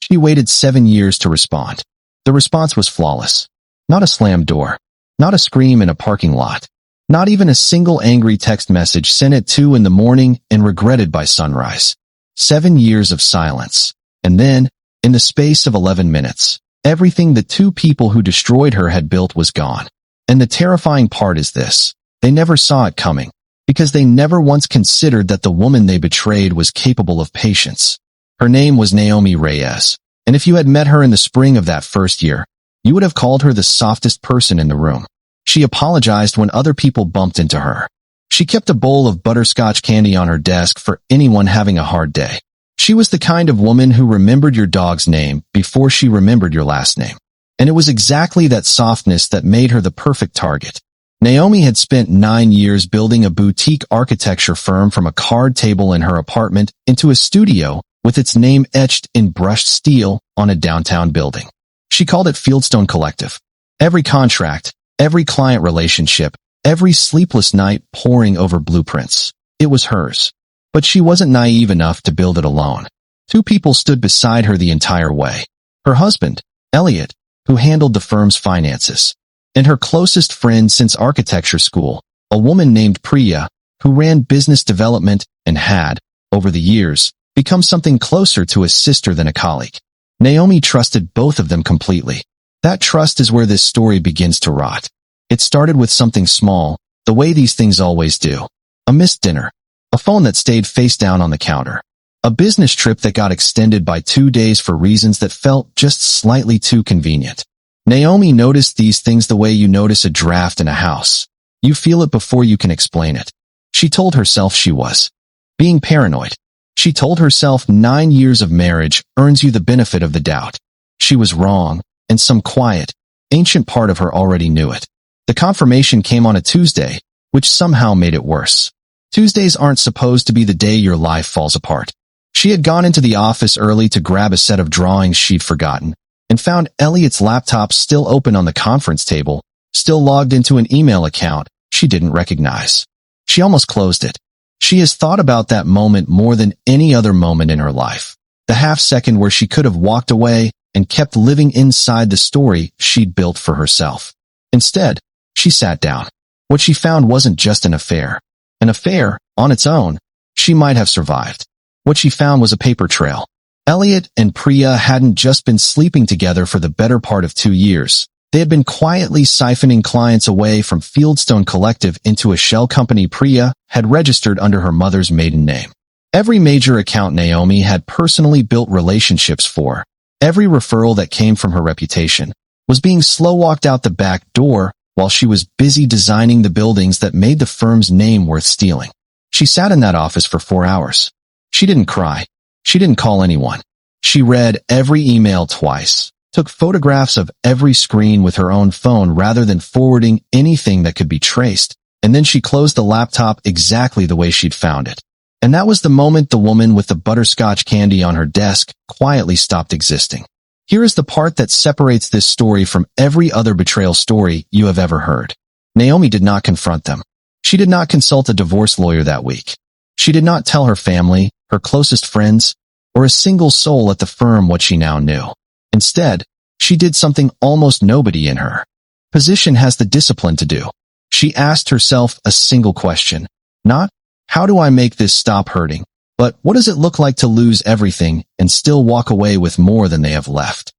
She waited 7 years to respond. The response was flawless. Not a slammed door. Not a scream in a parking lot. Not even a single angry text message sent at 2 in the morning and regretted by sunrise. 7 years of silence. And then, in the space of 11 minutes, everything the two people who destroyed her had built was gone. And the terrifying part is this. They never saw it coming, because they never once considered that the woman they betrayed was capable of patience. Her name was Naomi Reyes, and if you had met her in the spring of that first year, you would have called her the softest person in the room. She apologized when other people bumped into her. She kept a bowl of butterscotch candy on her desk for anyone having a hard day. She was the kind of woman who remembered your dog's name before she remembered your last name. And it was exactly that softness that made her the perfect target. Naomi had spent 9 years building a boutique architecture firm from a card table in her apartment into a studio with its name etched in brushed steel on a downtown building. She called it Fieldstone Collective. Every contract, every client relationship, every sleepless night poring over blueprints. It was hers. But she wasn't naive enough to build it alone. Two people stood beside her the entire way. Her husband, Elliot, who handled the firm's finances, and her closest friend since architecture school, a woman named Priya, who ran business development and had, over the years, become something closer to a sister than a colleague. Naomi trusted both of them completely. That trust is where this story begins to rot. It started with something small, the way these things always do. A missed dinner. A phone that stayed face down on the counter. A business trip that got extended by 2 days for reasons that felt just slightly too convenient. Naomi noticed these things the way you notice a draft in a house. You feel it before you can explain it. She told herself she was being paranoid. She told herself 9 years of marriage earns you the benefit of the doubt. She was wrong, and some quiet, ancient part of her already knew it. The confirmation came on a Tuesday, which somehow made it worse. Tuesdays aren't supposed to be the day your life falls apart. She had gone into the office early to grab a set of drawings she'd forgotten, and found Elliot's laptop still open on the conference table, still logged into an email account she didn't recognize. She almost closed it. She has thought about that moment more than any other moment in her life. The half-second where she could have walked away and kept living inside the story she'd built for herself. Instead, she sat down. What she found wasn't just an affair. An affair, on its own, she might have survived. What she found was a paper trail. Elliot and Priya hadn't just been sleeping together for the better part of 2 years. They had been quietly siphoning clients away from Fieldstone Collective into a shell company Priya had registered under her mother's maiden name. Every major account Naomi had personally built relationships for, every referral that came from her reputation, was being slow-walked out the back door while she was busy designing the buildings that made the firm's name worth stealing. She sat in that office for 4 hours. She didn't cry. She didn't call anyone. She read every email twice, took photographs of every screen with her own phone rather than forwarding anything that could be traced, and then she closed the laptop exactly the way she'd found it. And that was the moment the woman with the butterscotch candy on her desk quietly stopped existing. Here is the part that separates this story from every other betrayal story you have ever heard. Naomi did not confront them. She did not consult a divorce lawyer that week. She did not tell her family, her closest friends, or a single soul at the firm what she now knew. Instead, she did something almost nobody in her position has the discipline to do. She asked herself a single question. Not, how do I make this stop hurting? But what does it look like to lose everything and still walk away with more than they have left?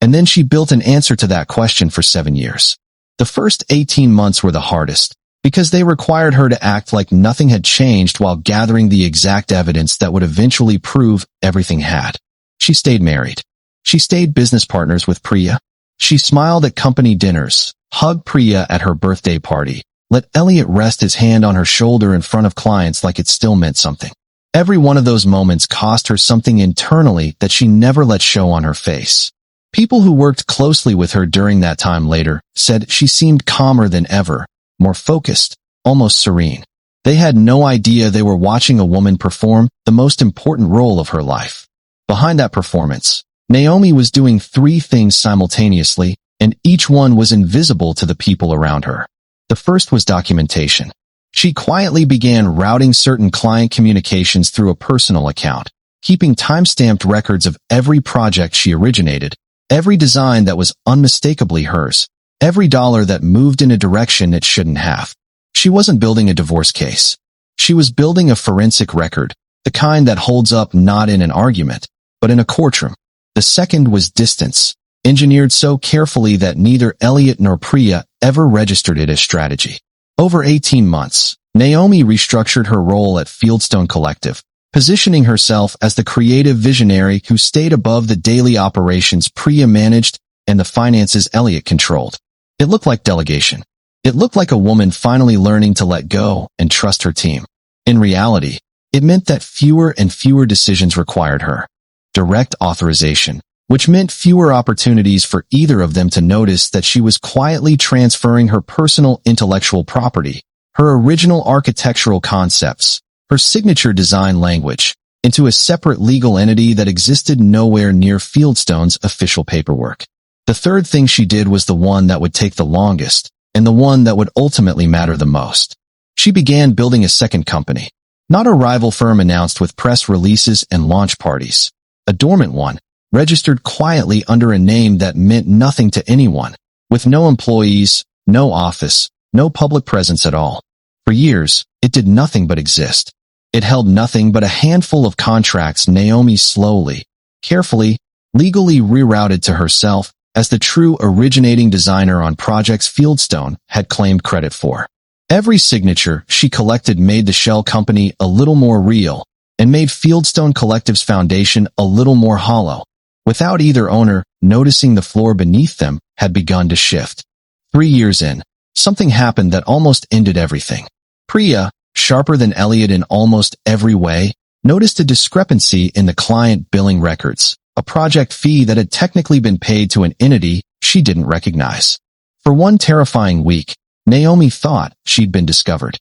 And then she built an answer to that question for 7 years. The first 18 months were the hardest, because they required her to act like nothing had changed while gathering the exact evidence that would eventually prove everything had. She stayed married. She stayed business partners with Priya. She smiled at company dinners, hugged Priya at her birthday party, let Elliot rest his hand on her shoulder in front of clients like it still meant something. Every one of those moments cost her something internally that she never let show on her face. People who worked closely with her during that time later said she seemed calmer than ever, more focused, almost serene. They had no idea they were watching a woman perform the most important role of her life. Behind that performance, Naomi was doing 3 things simultaneously, and each one was invisible to the people around her. The first was documentation. She quietly began routing certain client communications through a personal account, keeping time-stamped records of every project she originated, every design that was unmistakably hers, every dollar that moved in a direction it shouldn't have. She wasn't building a divorce case. She was building a forensic record, the kind that holds up not in an argument, but in a courtroom. The second was distance, engineered so carefully that neither Elliot nor Priya ever registered it as strategy. Over 18 months, Naomi restructured her role at Fieldstone Collective, positioning herself as the creative visionary who stayed above the daily operations Priya managed and the finances Elliot controlled. It looked like delegation. It looked like a woman finally learning to let go and trust her team. In reality, it meant that fewer and fewer decisions required her direct authorization, which meant fewer opportunities for either of them to notice that she was quietly transferring her personal intellectual property, her original architectural concepts, her signature design language, into a separate legal entity that existed nowhere near Fieldstone's official paperwork. The third thing she did was the one that would take the longest, and the one that would ultimately matter the most. She began building a second company, not a rival firm announced with press releases and launch parties. A dormant one, registered quietly under a name that meant nothing to anyone, with no employees, no office, no public presence at all. For years, it did nothing but exist. It held nothing but a handful of contracts Naomi slowly, carefully, legally rerouted to herself as the true originating designer on projects Fieldstone had claimed credit for. Every signature she collected made the shell company a little more real and made Fieldstone Collective's foundation a little more hollow. Without either owner noticing, the floor beneath them had begun to shift. 3 years in, something happened that almost ended everything. Priya, sharper than Elliot in almost every way, noticed a discrepancy in the client billing records, a project fee that had technically been paid to an entity she didn't recognize. For one terrifying week, Naomi thought she'd been discovered.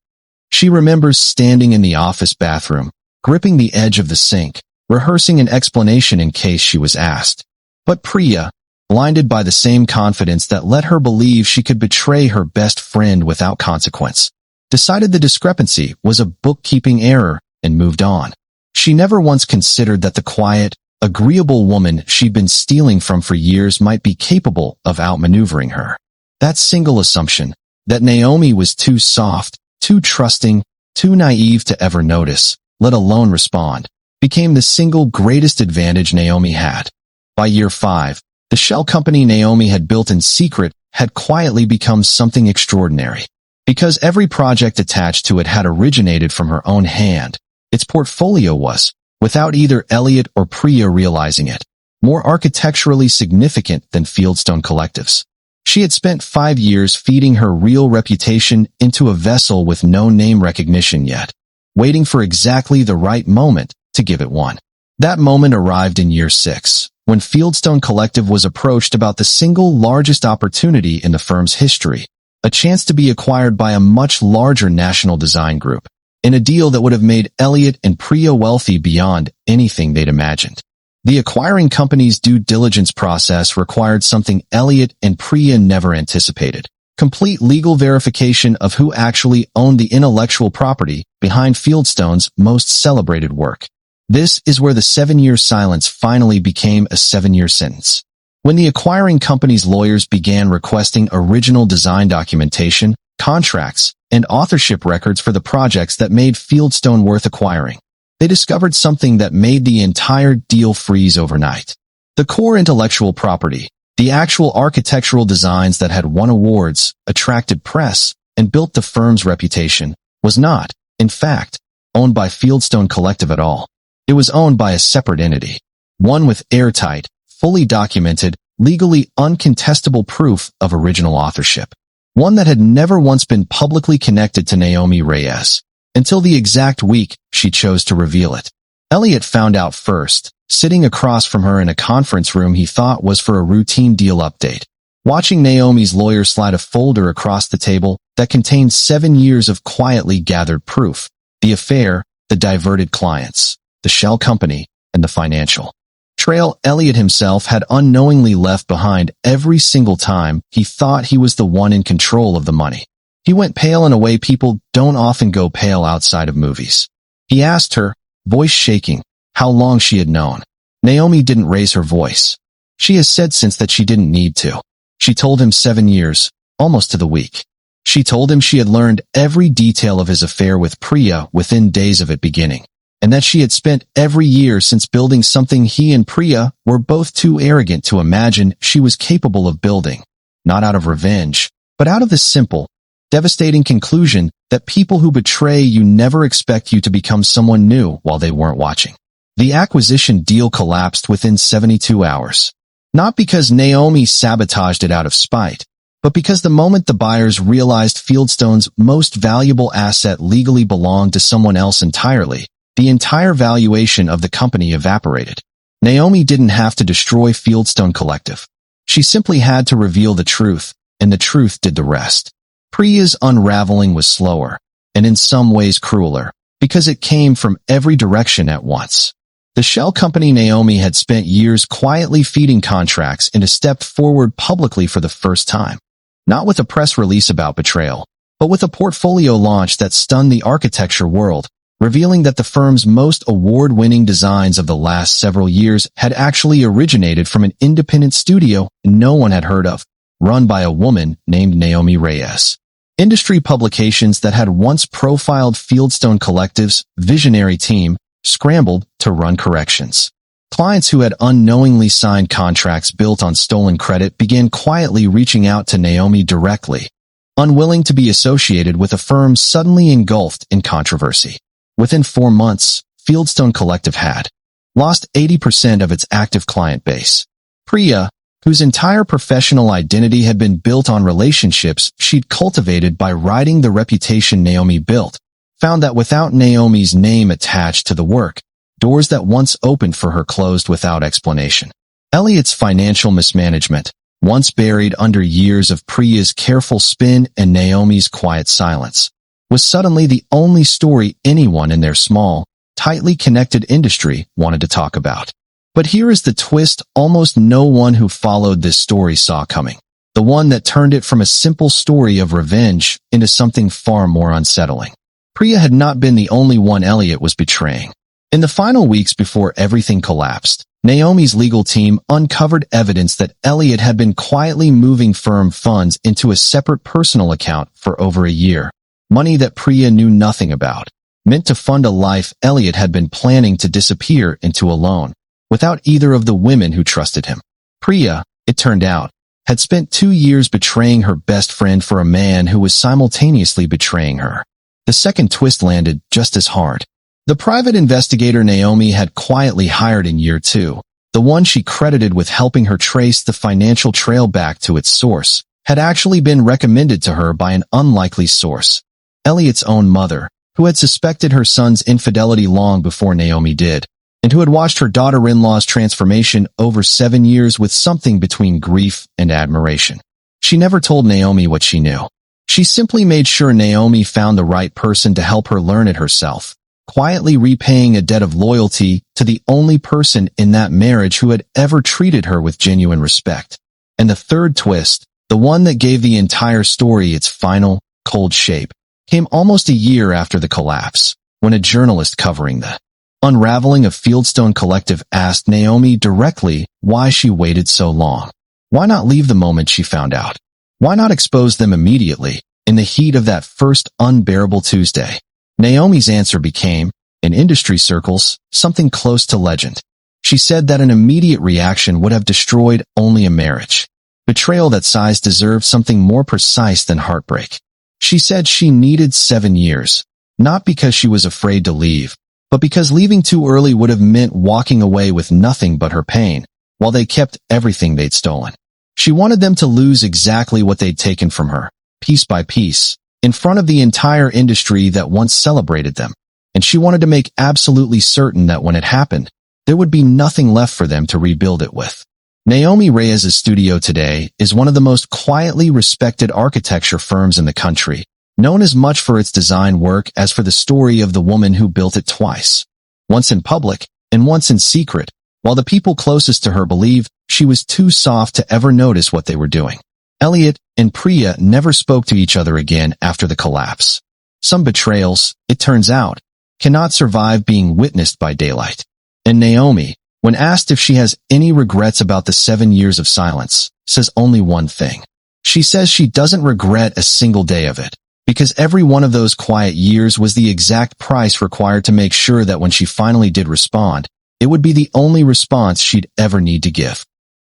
She remembers standing in the office bathroom, gripping the edge of the sink, rehearsing an explanation in case she was asked. But Priya, blinded by the same confidence that let her believe she could betray her best friend without consequence, decided the discrepancy was a bookkeeping error and moved on. She never once considered that the quiet, agreeable woman she'd been stealing from for years might be capable of outmaneuvering her. That single assumption, that Naomi was too soft, too trusting, too naive to ever notice, let alone respond, became the single greatest advantage Naomi had. By year 5, the shell company Naomi had built in secret had quietly become something extraordinary. Because every project attached to it had originated from her own hand, its portfolio was, without either Elliot or Priya realizing it, more architecturally significant than Fieldstone Collective's. She had spent 5 years feeding her real reputation into a vessel with no name recognition yet, waiting for exactly the right moment to give it one. That moment arrived in year 6, when Fieldstone Collective was approached about the single largest opportunity in the firm's history, a chance to be acquired by a much larger national design group, in a deal that would have made Elliot and Priya wealthy beyond anything they'd imagined. The acquiring company's due diligence process required something Elliot and Priya never anticipated: complete legal verification of who actually owned the intellectual property behind Fieldstone's most celebrated work. This is where the 7-year silence finally became a 7-year sentence. When the acquiring company's lawyers began requesting original design documentation, contracts, and authorship records for the projects that made Fieldstone worth acquiring, they discovered something that made the entire deal freeze overnight. The core intellectual property, the actual architectural designs that had won awards, attracted press, and built the firm's reputation, was not, in fact, owned by Fieldstone Collective at all. It was owned by a separate entity, one with airtight, fully documented, legally uncontestable proof of original authorship, one that had never once been publicly connected to Naomi Reyes, until the exact week she chose to reveal it. Elliot found out first, sitting across from her in a conference room he thought was for a routine deal update, watching Naomi's lawyer slide a folder across the table that contained 7 years of quietly gathered proof: the affair, the diverted clients, the shell company, and the financial trail Elliot himself had unknowingly left behind every single time he thought he was the one in control of the money. He went pale in a way people don't often go pale outside of movies. He asked her, voice shaking, how long she had known. Naomi didn't raise her voice. She has said since that she didn't need to. She told him 7 years, almost to the week. She told him she had learned every detail of his affair with Priya within days of it beginning, and that she had spent every year since building something he and Priya were both too arrogant to imagine she was capable of building, not out of revenge, but out of the simple, devastating conclusion that people who betray you never expect you to become someone new while they weren't watching. The acquisition deal collapsed within 72 hours. Not because Naomi sabotaged it out of spite, but because the moment the buyers realized Fieldstone's most valuable asset legally belonged to someone else entirely, the entire valuation of the company evaporated. Naomi didn't have to destroy Fieldstone Collective. She simply had to reveal the truth, and the truth did the rest. Priya's unraveling was slower, and in some ways crueler, because it came from every direction at once. The shell company Naomi had spent years quietly feeding contracts into stepped forward publicly for the first time. Not with a press release about Betrayal, but with a portfolio launch that stunned the architecture world, revealing that the firm's most award-winning designs of the last several years had actually originated from an independent studio no one had heard of, run by a woman named Naomi Reyes. Industry publications that had once profiled Fieldstone Collective's visionary team scrambled to run corrections. Clients who had unknowingly signed contracts built on stolen credit began quietly reaching out to Naomi directly, unwilling to be associated with a firm suddenly engulfed in controversy. Within 4 months, Fieldstone Collective had lost 80% of its active client base. Priya, whose entire professional identity had been built on relationships she'd cultivated by riding the reputation Naomi built, found that without Naomi's name attached to the work, doors that once opened for her closed without explanation. Elliot's financial mismanagement, once buried under years of Priya's careful spin and Naomi's quiet silence, was suddenly the only story anyone in their small, tightly connected industry wanted to talk about. But here is the twist almost no one who followed this story saw coming. The one that turned it from a simple story of revenge into something far more unsettling. Priya had not been the only one Elliot was betraying. In the final weeks before everything collapsed, Naomi's legal team uncovered evidence that Elliot had been quietly moving firm funds into a separate personal account for over a year. Money that Priya knew nothing about, meant to fund a life Elliot had been planning to disappear into alone, without either of the women who trusted him. Priya, it turned out, had spent 2 years betraying her best friend for a man who was simultaneously betraying her. The second twist landed just as hard. The private investigator Naomi had quietly hired in year 2, the one she credited with helping her trace the financial trail back to its source, had actually been recommended to her by an unlikely source, Elliot's own mother, who had suspected her son's infidelity long before Naomi did, and who had watched her daughter-in-law's transformation over 7 years with something between grief and admiration. She never told Naomi what she knew. She simply made sure Naomi found the right person to help her learn it herself, quietly repaying a debt of loyalty to the only person in that marriage who had ever treated her with genuine respect. And the third twist, the one that gave the entire story its final, cold shape, came almost a year after the collapse, when a journalist covering the unraveling of Fieldstone Collective asked Naomi directly why she waited so long. Why not leave the moment she found out? Why not expose them immediately, in the heat of that first unbearable Tuesday? Naomi's answer became, in industry circles, something close to legend. She said that an immediate reaction would have destroyed only a marriage. Betrayal that size deserved something more precise than heartbreak. She said she needed 7 years, not because she was afraid to leave, but because leaving too early would have meant walking away with nothing but her pain, while they kept everything they'd stolen. She wanted them to lose exactly what they'd taken from her, piece by piece, in front of the entire industry that once celebrated them, and she wanted to make absolutely certain that when it happened, there would be nothing left for them to rebuild it with. Naomi Reyes's studio today is one of the most quietly respected architecture firms in the country, known as much for its design work as for the story of the woman who built it twice, once in public and once in secret, while the people closest to her believed she was too soft to ever notice what they were doing. Elliot and Priya never spoke to each other again after the collapse. Some betrayals, it turns out, cannot survive being witnessed by daylight. And Naomi, when asked if she has any regrets about the 7 years of silence, says only one thing. She says she doesn't regret a single day of it, because every one of those quiet years was the exact price required to make sure that when she finally did respond, it would be the only response she'd ever need to give.